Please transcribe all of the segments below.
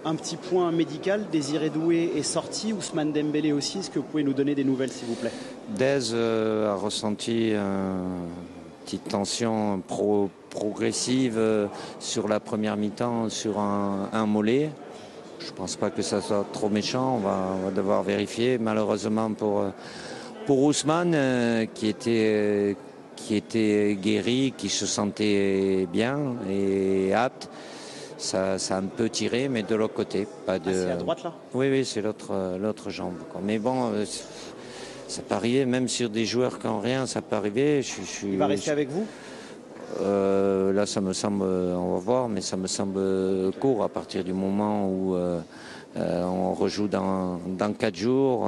Un petit point médical, Désiré Doué est sorti, Ousmane Dembélé aussi. Est-ce que vous pouvez nous donner des nouvelles, s'il vous plaît? Dez a ressenti une petite tension progressive sur la première mi-temps sur un mollet. Je ne pense pas que ça soit trop méchant, on va devoir vérifier. Malheureusement pour Ousmane, qui était guéri, qui se sentait bien et apte, ça a un peu tiré, mais de l'autre côté. Pas de... c'est à droite là? Oui, c'est l'autre jambe, quoi. Mais bon, ça peut arriver, même sur des joueurs qui n'ont rien, ça peut arriver. Il va rester avec vous? Là, ça me semble, on va voir, mais ça me semble court à partir du moment où on rejoue dans 4 jours.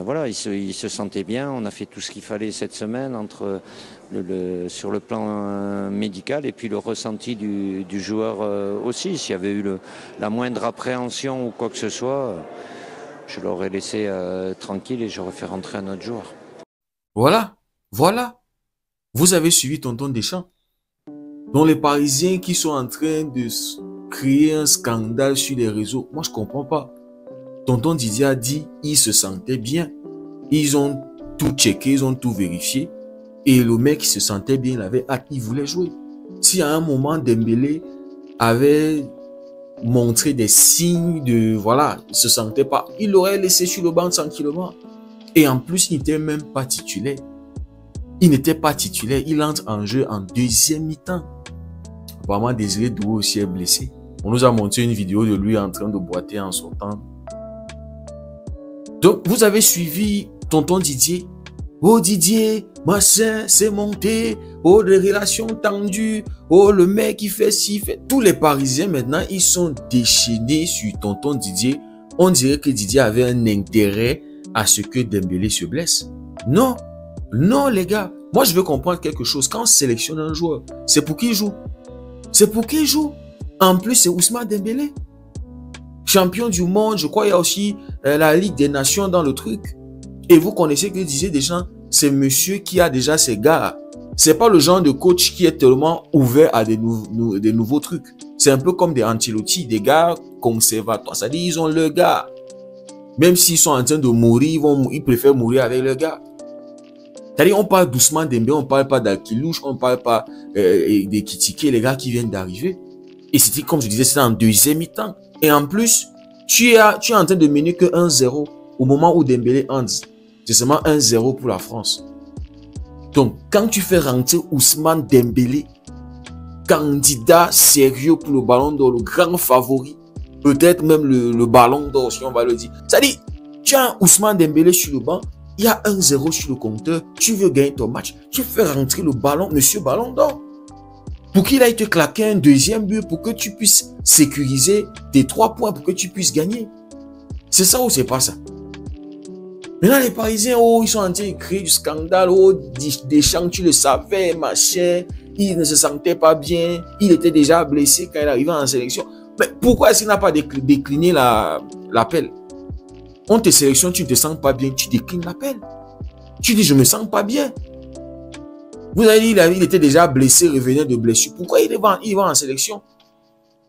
Voilà, il se sentait bien. On a fait tout ce qu'il fallait cette semaine entre sur le plan médical et puis le ressenti du joueur aussi. S'il y avait eu la moindre appréhension ou quoi que ce soit, je l'aurais laissé tranquille et j'aurais fait rentrer un autre joueur. Voilà. Vous avez suivi Tonton Deschamps. Donc les Parisiens qui sont en train de créer un scandale sur les réseaux, moi je comprends pas. Tonton Didier a dit il se sentait bien. Ils ont tout checké, ils ont tout vérifié. Et le mec se sentait bien, il avait hâte, il voulait jouer. Si à un moment Dembélé avait montré des signes de voilà, il se sentait pas, il l'aurait laissé sur le banc tranquillement. Et en plus, il n'était même pas titulaire. Il n'était pas titulaire, il entre en jeu en deuxième mi-temps. Apparemment, Désiré Doué aussi est blessé. On nous a montré une vidéo de lui en train de boiter en sortant. Donc, vous avez suivi Tonton Didier. Oh Didier, machin, c'est monté. Oh, les relations tendues. Oh, le mec, il fait ci, fait... Tous les Parisiens, maintenant, ils sont déchaînés sur Tonton Didier. On dirait que Didier avait un intérêt à ce que Dembélé se blesse. Non. Non, les gars. Moi, je veux comprendre quelque chose. Quand on sélectionne un joueur, c'est pour qui il joue. C'est pour qui il joue. En plus, c'est Ousmane Dembélé. Champion du monde. Je crois qu'il y a aussi la Ligue des Nations dans le truc. Et vous connaissez que Didier Deschamps, c'est monsieur qui a déjà ses gars. C'est pas le genre de coach qui est tellement ouvert à des nouveaux trucs. C'est un peu comme des Ancelotti, des gars conservatoires. C'est-à-dire, ils ont leurs gars. Même s'ils sont en train de mourir, ils préfèrent mourir avec leurs gars. C'est-à-dire, on parle doucement d'Embé, on parle pas d'Akilouche, on parle pas des Kitike, les gars qui viennent d'arriver. Et c'était, comme je disais, c'était en deuxième mi-temps. Et en plus, tu es en train de mener que 1-0 au moment où Dembélé entre. C'est seulement 1-0 pour la France. Donc, quand tu fais rentrer Ousmane Dembélé, candidat sérieux pour le ballon d'or, le grand favori, peut-être même le ballon d'or, si on va le dire. C'est-à-dire, tu as Ousmane Dembélé sur le banc, il y a 1-0 sur le compteur, tu veux gagner ton match, tu fais rentrer le ballon, monsieur ballon d'or. Pour qu'il aille te claquer un deuxième but, pour que tu puisses sécuriser tes 3 points, pour que tu puisses gagner. C'est ça ou c'est pas ça? Maintenant, les Parisiens, oh, ils sont en train de créer du scandale, oh, Deschamps, tu le savais, machin, il ne se sentait pas bien, il était déjà blessé quand il arrivait en sélection. Mais pourquoi est-ce qu'il n'a pas décliné l'appel? On te sélectionne, tu ne te sens pas bien, tu déclines l'appel. Tu dis, je me sens pas bien. Vous avez dit, il était déjà blessé, revenait de blessure. Pourquoi il va en sélection?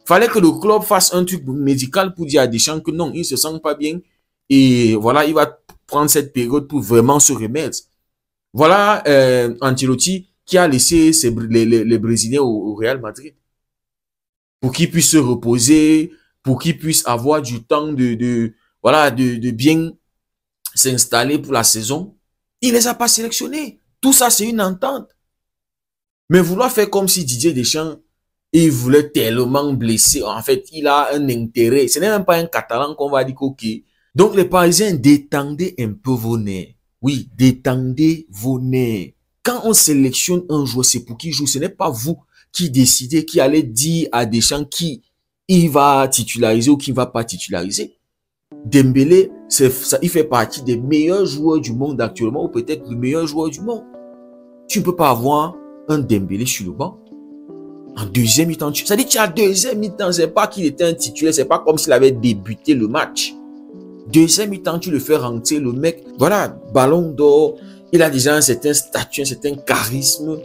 Fallait que le club fasse un truc médical pour dire à Deschamps que non, il ne se sent pas bien. Et voilà, il va prendre cette période pour vraiment se remettre. Voilà Ancelotti qui a laissé les Brésiliens au Real Madrid. Pour qu'ils puissent se reposer, pour qu'ils puissent avoir du temps de bien s'installer pour la saison. Il les a pas sélectionnés. Tout ça, c'est une entente. Mais vouloir faire comme si Didier Deschamps, il voulait tellement blesser. En fait, il a un intérêt. Ce n'est même pas un Catalan qu'on va dire OK. Donc, les Parisiens, détendez un peu vos nerfs. Oui, détendez vos nerfs. Quand on sélectionne un joueur, c'est pour qui joue. Ce n'est pas vous qui décidez, qui allez dire à Deschamps qui il va titulariser ou qui ne va pas titulariser. Dembélé, il fait partie des meilleurs joueurs du monde actuellement, ou peut-être le meilleur joueur du monde. Tu ne peux pas avoir un Dembélé sur le banc. En deuxième mi-temps, ça dit que tu as deuxième mi-temps, c'est pas qu'il était un titulaire, c'est pas comme s'il avait débuté le match. Deuxième mi-temps, tu le fais rentrer, le mec, voilà, ballon d'or, il a déjà un certain statut, un certain charisme,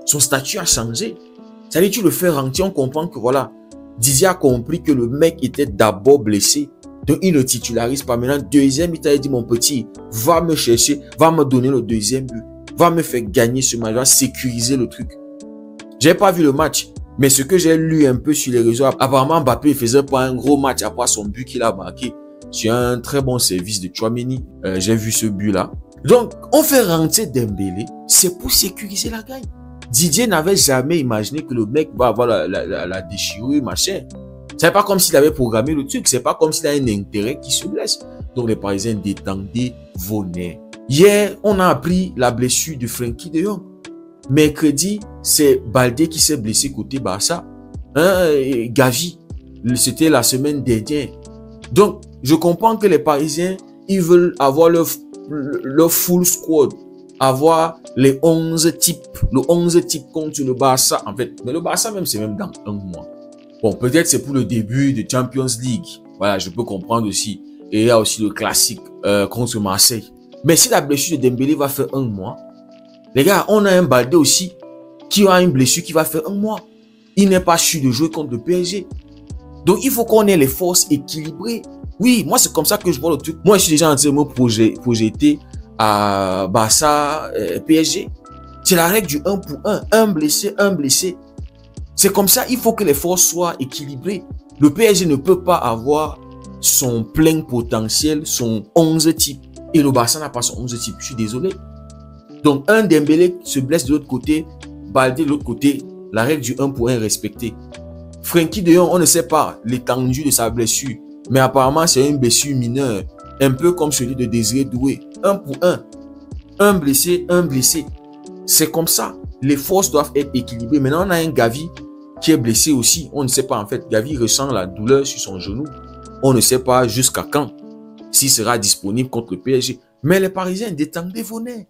son statut a changé. Ça dit que tu le fais rentrer, on comprend que voilà, Didier a compris que le mec était d'abord blessé. Donc, il ne titularise pas. Maintenant, deuxième, il t'a dit, mon petit, va me chercher, va me donner le deuxième but, va me faire gagner ce match, va sécuriser le truc. J'ai pas vu le match, mais ce que j'ai lu un peu sur les réseaux, apparemment, Mbappé faisait pas un gros match après son but qu'il a marqué sur un très bon service de Tchouaméni. J'ai vu ce but-là. Donc, on fait rentrer Dembélé, c'est pour sécuriser la gagne. Didier n'avait jamais imaginé que le mec va avoir la déchirure, machin. C'est pas comme s'il avait programmé le truc. C'est pas comme s'il a un intérêt qui se blesse. Donc, les Parisiens détendaient vos nerfs. Hier, on a appris la blessure de Frenkie de Jong. Mercredi, c'est Baldé qui s'est blessé côté Barça. Gavi, c'était la semaine dernière. Donc, je comprends que les Parisiens, ils veulent avoir leur full squad. Avoir les 11 types. Le 11 types contre le Barça. En fait, mais le Barça même, c'est même dans un mois. Bon, peut-être c'est pour le début de Champions League. Voilà, je peux comprendre aussi. Et il y a aussi le classique contre Marseille. Mais si la blessure de Dembélé va faire un mois, les gars, on a un Baldé aussi qui a une blessure qui va faire un mois. Il n'est pas sûr de jouer contre le PSG. Donc, il faut qu'on ait les forces équilibrées. Oui, moi, c'est comme ça que je vois le truc. Moi, je suis déjà en train de me projeter à Barça, PSG. C'est la règle du 1 pour 1. Un blessé, un blessé. C'est comme ça, il faut que les forces soient équilibrées. Le PSG ne peut pas avoir son plein potentiel, son 11 type. Et le Barça n'a pas son 11 type. Je suis désolé. Donc, un Dembélé se blesse de l'autre côté, Baldé de l'autre côté. La règle du 1 pour 1 est respectée. Frenkie de Jong, on ne sait pas l'étendue de sa blessure. Mais apparemment, c'est une blessure mineure. Un peu comme celui de Désiré Doué. 1 pour 1. Un blessé, un blessé. C'est comme ça. Les forces doivent être équilibrées. Maintenant, on a un Gavi qui est blessé aussi. On ne sait pas en fait. Gavi ressent la douleur sur son genou. On ne sait pas jusqu'à quand. S'il sera disponible contre le PSG. Mais les Parisiens, détendez vos nerfs.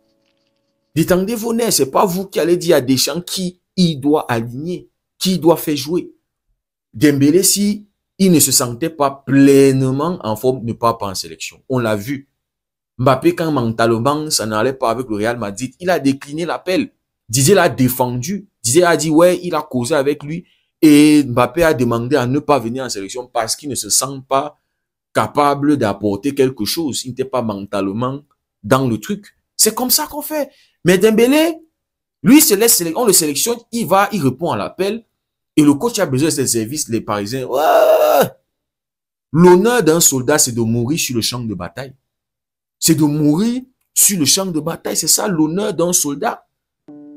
Détendez vos nerfs. C'est pas vous qui allez dire à Deschamps qui il doit aligner. Qui il doit faire jouer. Dembélé, si il ne se sentait pas pleinement en forme, ne part pas en sélection. On l'a vu. Mbappé, quand mentalement, ça n'allait pas avec le Real Madrid, il a décliné l'appel. Didier l'a défendu. Didier a dit, ouais, il a causé avec lui. Et Mbappé a demandé à ne pas venir en sélection parce qu'il ne se sent pas capable d'apporter quelque chose. Il n'était pas mentalement dans le truc. C'est comme ça qu'on fait. Mais Dembélé, lui, on le sélectionne, il va, il répond à l'appel. Et le coach a besoin de ses services, les Parisiens. Ouais. L'honneur d'un soldat, c'est de mourir sur le champ de bataille. C'est de mourir sur le champ de bataille. C'est ça l'honneur d'un soldat.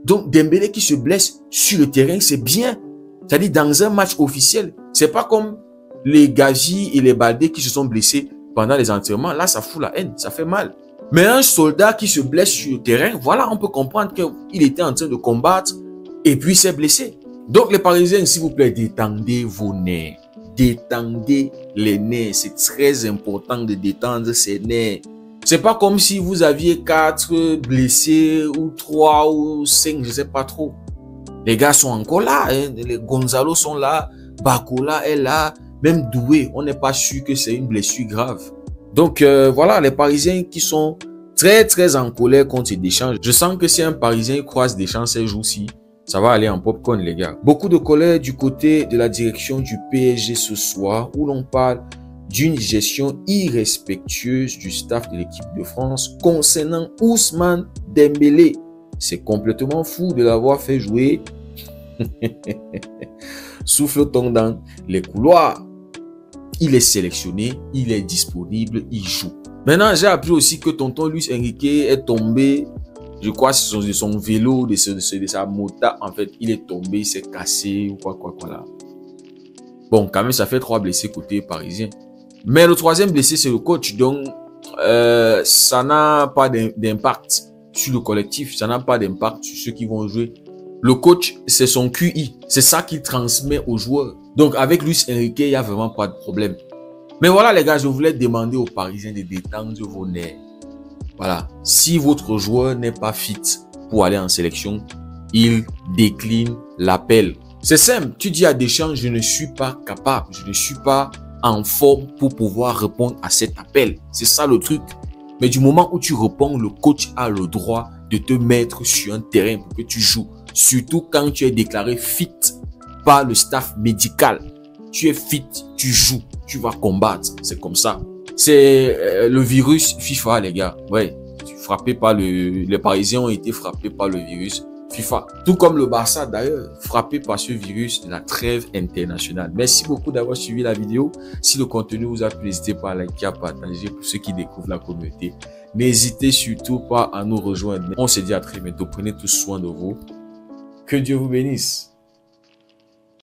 Donc, Dembélé qui se blesse sur le terrain, c'est bien. C'est-à-dire dans un match officiel. C'est pas comme les Gavi et les Baldé qui se sont blessés pendant les entraînements. Là, ça fout la haine, ça fait mal. Mais un soldat qui se blesse sur le terrain, voilà, on peut comprendre qu'il était en train de combattre et puis s'est blessé. Donc, les Parisiens, s'il vous plaît, détendez vos nerfs. Détendez les nerfs. C'est très important de détendre ces nerfs. C'est pas comme si vous aviez 4 blessés ou 3 ou 5, je sais pas trop. Les gars sont encore là. Hein. Les Gonzalo sont là. Bakola est là. Même Doué, on n'est pas sûr que c'est une blessure grave. Donc, voilà, les Parisiens qui sont très, très en colère contre Deschamps. Je sens que si un Parisien croise Deschamps ces jours-ci, ça va aller en popcorn, les gars. Beaucoup de colère du côté de la direction du PSG ce soir, où l'on parle d'une gestion irrespectueuse du staff de l'équipe de France concernant Ousmane Dembélé. C'est complètement fou de l'avoir fait jouer. Souffle-t-on dans les couloirs. Il est sélectionné, il est disponible, il joue. Maintenant, j'ai appris aussi que tonton Luis Enrique est tombé. Je crois que de son vélo, de sa moto, en fait, il est tombé, il s'est cassé ou quoi là. Bon, quand même, ça fait 3 blessés côté parisien. Mais le 3e blessé, c'est le coach. Donc, ça n'a pas d'impact sur le collectif. Ça n'a pas d'impact sur ceux qui vont jouer. Le coach, c'est son QI. C'est ça qu'il transmet aux joueurs. Donc, avec Luis Enrique, il n'y a vraiment pas de problème. Mais voilà, les gars, je voulais demander aux Parisiens de détendre vos nerfs. Voilà. Si votre joueur n'est pas fit pour aller en sélection, il décline l'appel. C'est simple. Tu dis à Deschamps, je ne suis pas capable. Je ne suis pas en forme pour pouvoir répondre à cet appel. C'est ça le truc. Mais du moment où tu réponds, le coach a le droit de te mettre sur un terrain pour que tu joues. Surtout quand tu es déclaré fit par le staff médical. tu es fit, tu joues, tu vas combattre. C'est comme ça. C'est le virus FIFA, les gars. Ouais, les Parisiens ont été frappés par le virus FIFA. Tout comme le Barça d'ailleurs, frappé par ce virus de la trêve internationale. Merci beaucoup d'avoir suivi la vidéo. Si le contenu vous a plu, n'hésitez pas à liker, à partager pour ceux qui découvrent la communauté. N'hésitez surtout pas à nous rejoindre. On se dit à très bientôt. Prenez tous soin de vous. Que Dieu vous bénisse.